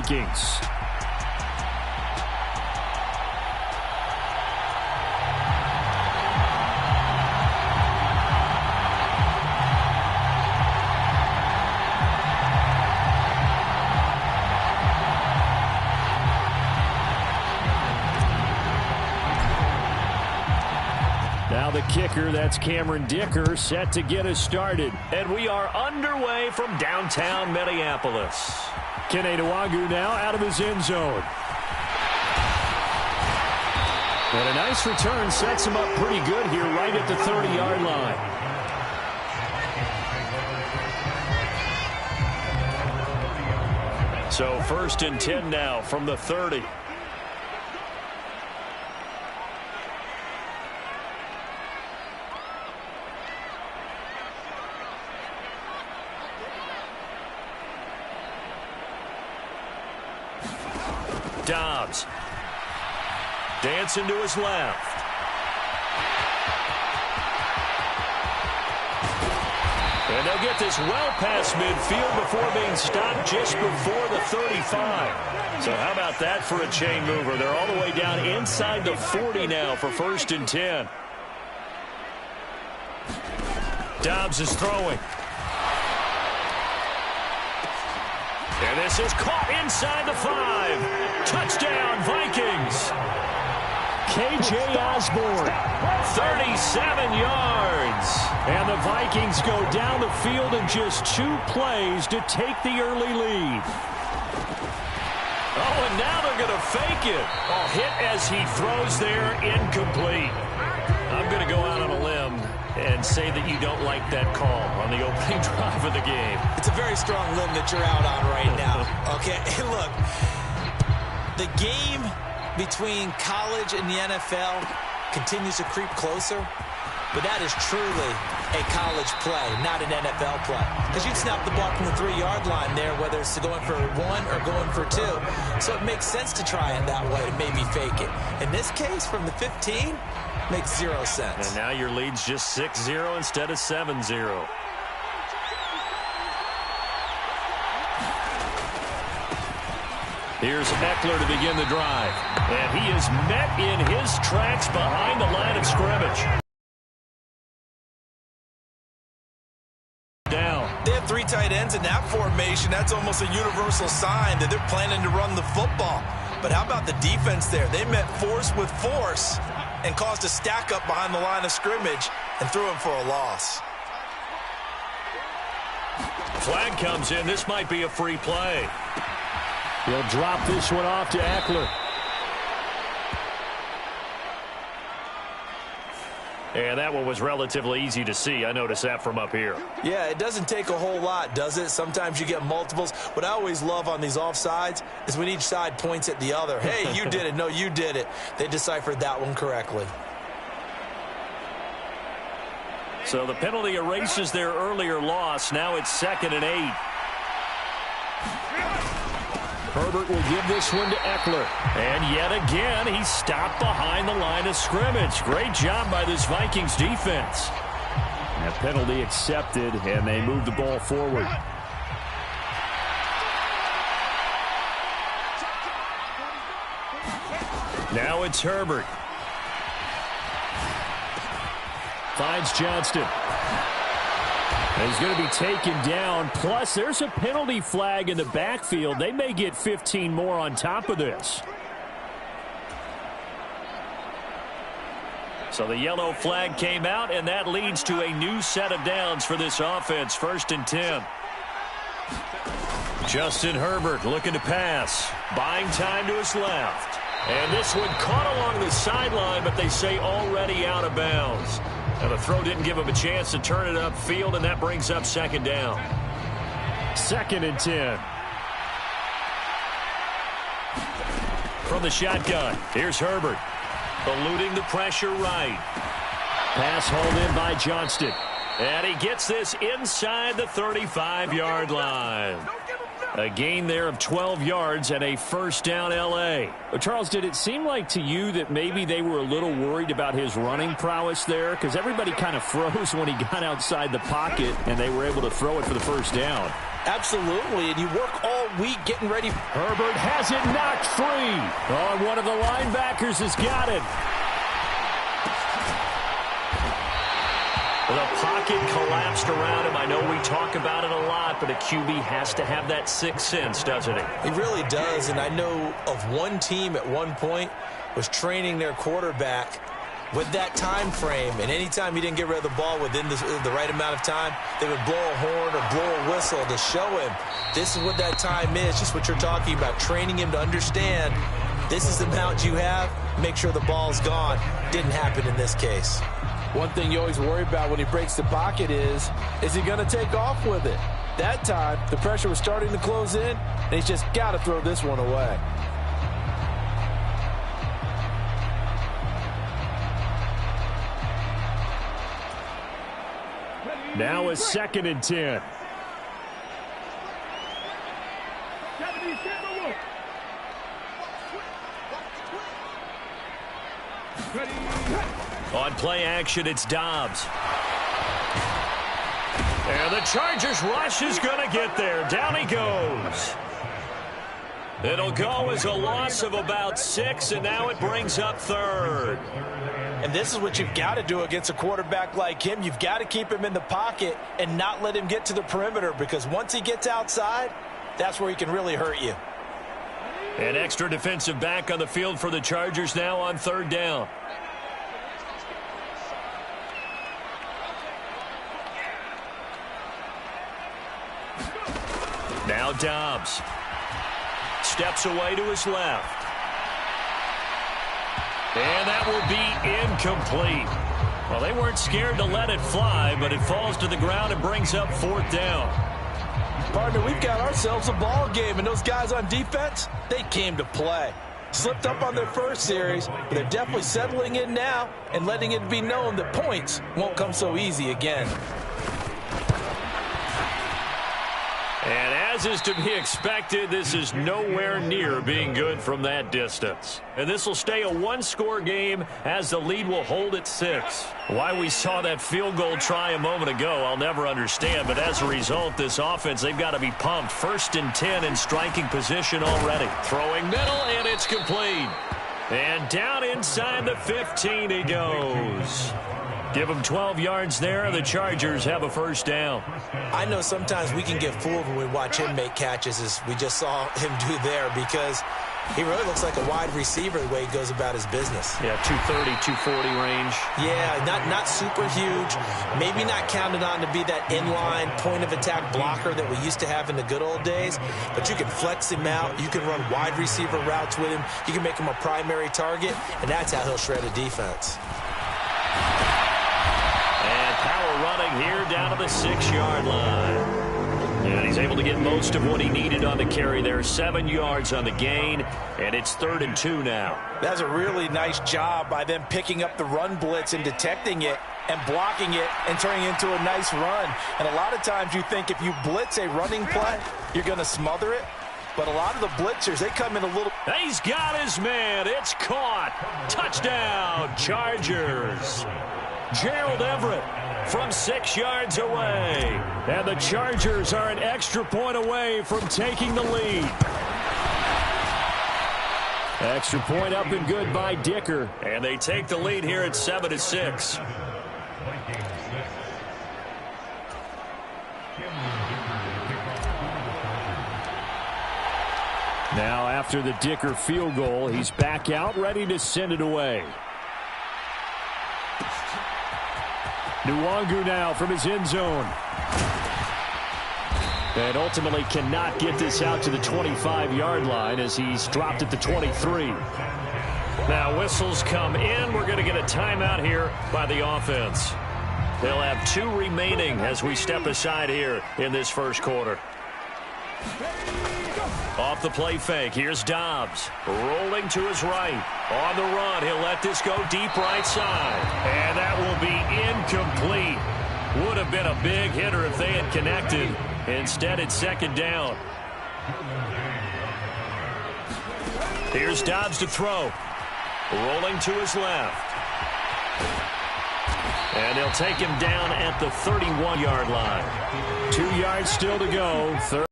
Vikings. Now the kicker, that's Cameron Dicker, set to get us started. And we are underway from downtown Minneapolis. Kene Nwangwu now out of his end zone. And a nice return sets him up pretty good here right at the 30-yard line. So 1st and 10 now from the 30. Dobbs. Dancing to his left. And they'll get this well past midfield before being stopped just before the 35. So how about that for a chain mover? They're all the way down inside the 40 now for 1st and 10. Dobbs is throwing. And this is caught inside the 5. Touchdown, Vikings. K.J. Osborne. 37 yards. And the Vikings go down the field in just 2 plays to take the early lead. Oh, and now they're going to fake it. Oh, hit as he throws there, incomplete. I'm going to go out on a limb and say that you don't like that call on the opening drive of the game. It's a very strong limb that you're out on right now. Okay, hey, look, the game between college and the NFL continues to creep closer, but that is truly a college play, not an NFL play. Because you'd snap the ball from the 3-yard line there, whether it's going for 1 or going for 2. So it makes sense to try it that way to maybe fake it. In this case, from the 15, makes 0 sense. And now your lead's just 6-0 instead of 7-0. Here's Eckler to begin the drive. And he is met in his tracks behind the line of scrimmage. Down. They have 3 tight ends in that formation. That's almost a universal sign that they're planning to run the football. But how about the defense there? They met force with force and caused a stack up behind the line of scrimmage and threw him for a loss. Flag comes in. This might be a free play. He'll drop this one off to Eckler. And that one was relatively easy to see. I noticed that from up here. Yeah, it doesn't take a whole lot, does it? Sometimes you get multiples. What I always love on these offsides is when each side points at the other. Hey, you did it. No, you did it. They deciphered that one correctly. So the penalty erases their earlier loss. Now it's 2nd and 8. Herbert will give this one to Eckler. And yet again, he's stopped behind the line of scrimmage. Great job by this Vikings defense. And a penalty accepted, and they move the ball forward. Now it's Herbert. Finds Johnston. He's going to be taken down. Plus, there's a penalty flag in the backfield. They may get 15 more on top of this. So the yellow flag came out, and that leads to a new set of downs for this offense. 1st and 10. Justin Herbert looking to pass. Buying time to his left. And this one caught along the sideline, but they say already out of bounds. And the throw didn't give him a chance to turn it upfield, and that brings up 2nd down. 2nd and 10. From the shotgun, here's Herbert. Eluding the pressure right. Pass hauled in by Johnston. And he gets this inside the 35-yard line. A gain there of 12 yards and a 1st down L.A. Well, Charles, did it seem like to you that maybe they were a little worried about his running prowess there? Because everybody kind of froze when he got outside the pocket and they were able to throw it for the 1st down. Absolutely, and you work all week getting ready. Herbert has it knocked free. Oh, one of the linebackers has got it. The pocket collapsed around him. I know we talk about it a lot, but a QB has to have that sixth sense, doesn't he? He really does, and I know of one team at one point was training their quarterback with that time frame, and anytime he didn't get rid of the ball within the right amount of time, they would blow a horn or blow a whistle to show him this is what that time is, just what you're talking about, training him to understand this is the amount you have, make sure the ball's gone. Didn't happen in this case. One thing you always worry about when he breaks the pocket is he going to take off with it? That time, the pressure was starting to close in, and he's just got to throw this one away. Now a 2nd and 10. On play action, it's Dobbs. And the Chargers rush is going to get there. Down he goes. It'll go as a loss of about 6, and now it brings up 3rd. And this is what you've got to do against a quarterback like him. You've got to keep him in the pocket and not let him get to the perimeter, because once he gets outside, that's where he can really hurt you. An extra defensive back on the field for the Chargers now on 3rd down. Now Dobbs steps away to his left. And that will be incomplete. Well, they weren't scared to let it fly, but it falls to the ground and brings up 4th down. Partner, we've got ourselves a ball game, and those guys on defense, they came to play. Slipped up on their first series, but they're definitely settling in now and letting it be known that points won't come so easy again. And as is to be expected, this is nowhere near being good from that distance. And this will stay a one-score game as the lead will hold at 6. Why we saw that field goal try a moment ago, I'll never understand. But as a result, this offense, they've got to be pumped. 1st and 10 in striking position already. Throwing middle, and it's complete. And down inside the 15 he goes. Give him 12 yards there. The Chargers have a 1st down. I know sometimes we can get fooled when we watch him make catches, as we just saw him do there, because he really looks like a wide receiver the way he goes about his business. Yeah, 230, 240 range. Yeah, not super huge. Maybe not counted on to be that inline point-of-attack blocker that we used to have in the good old days, but you can flex him out. You can run wide receiver routes with him. You can make him a primary target, and that's how he'll shred a defense. Running here down to the 6-yard line. And he's able to get most of what he needed on the carry there. 7 yards on the gain, and it's 3rd and 2 now. That's a really nice job by them picking up the run blitz and detecting it and blocking it and turning it into a nice run. And a lot of times you think if you blitz a running play, you're going to smother it. But a lot of the blitzers, they come in a little... He's got his man. It's caught. Touchdown, Chargers. Gerald Everett from 6 yards away. And the Chargers are an extra point away from taking the lead. Extra point up and good by Dicker. And they take the lead here at 7-6. Now after the Dicker field goal, he's back out ready to send it away. Nwangu now from his end zone. And ultimately cannot get this out to the 25-yard line as he's dropped at the 23. Now whistles come in. We're going to get a timeout here by the offense. They'll have 2 remaining as we step aside here in this first quarter. Off the play fake, here's Dobbs. Rolling to his right. On the run, he'll let this go deep right side. And that will be incomplete. Would have been a big hitter if they had connected. Instead, it's 2nd down. Here's Dobbs to throw. Rolling to his left. And they'll take him down at the 31-yard line. 2 yards still to go.